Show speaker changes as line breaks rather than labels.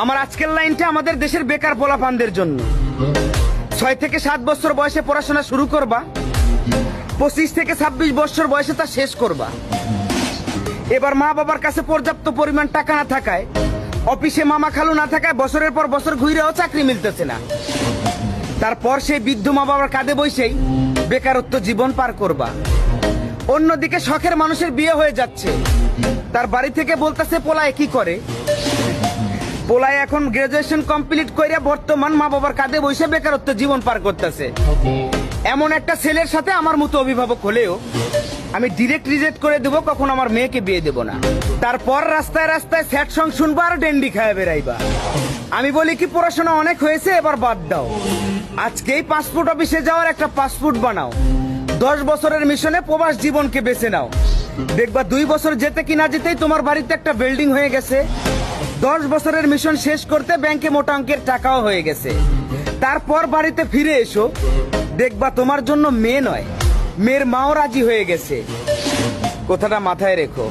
আমার আজকের লাইনটা আমাদের দেশের বেকার পোলাপানদের জন্য। 6 থেকে 7 বছর বয়সে পড়াশোনা শুরু করবা, 25 থেকে 26 বছর বয়সে তা শেষ করবা। এবার মা বাবার কাছে পর্যাপ্ত পরিমাণ টাকা না থাকায়, অফিসে মামা খালু না থাকায় বছরের পর বছর ঘুরেও চাকরি মিলতেছে না। তারপর সেই বৃদ্ধ মা বাবার কাঁধে বসেই বেকারত্ব জীবন পার করবা। অন্যদিকে শখের মানুষের বিয়ে হয়ে যাচ্ছে, তার বাড়ি থেকে বলতেছে পোলায় কি করে। পোলায় এখন গ্রাজুয়েশন কমপ্লিট করে বর্তমান মা বাবার কাঁধে বসে বেকারত্ব জীবন পার করতেছে। এমন একটা ছেলের সাথে আমার মতো অভিভাবক হলেও আমি ডিরেক্ট রিজেক্ট করে দেবো, কখন আমার মেয়েকে বিয়ে দেবো না। তারপর রাস্তায় রাস্তায় স্যাড সং শুনবা আর ডেন্ডি খায় বেড়াইবা। আমি বলি কি, পড়াশোনা অনেক হয়েছে, এবার বাদ দাও। আজকেই পাসপোর্ট অফিসে যাওয়ার একটা পাসপোর্ট বানাও। 10 বছরের মিশনে প্রবাস জীবনকে বেছে নাও। দেখবা 2 বছর যেতে কি না যেতেই তোমার বাড়িতে একটা বিল্ডিং হয়ে গেছে। 10 বছরের মিশন শেষ করতে ব্যাংকে মোটা অঙ্কের টাকাও হয়ে গেছে। তারপর বাড়িতে ফিরে এসো, দেখবা তোমার জন্য মেয়ে নয়, মেয়ের মাও রাজি হয়ে গেছে। কথাটা মাথায় রেখো।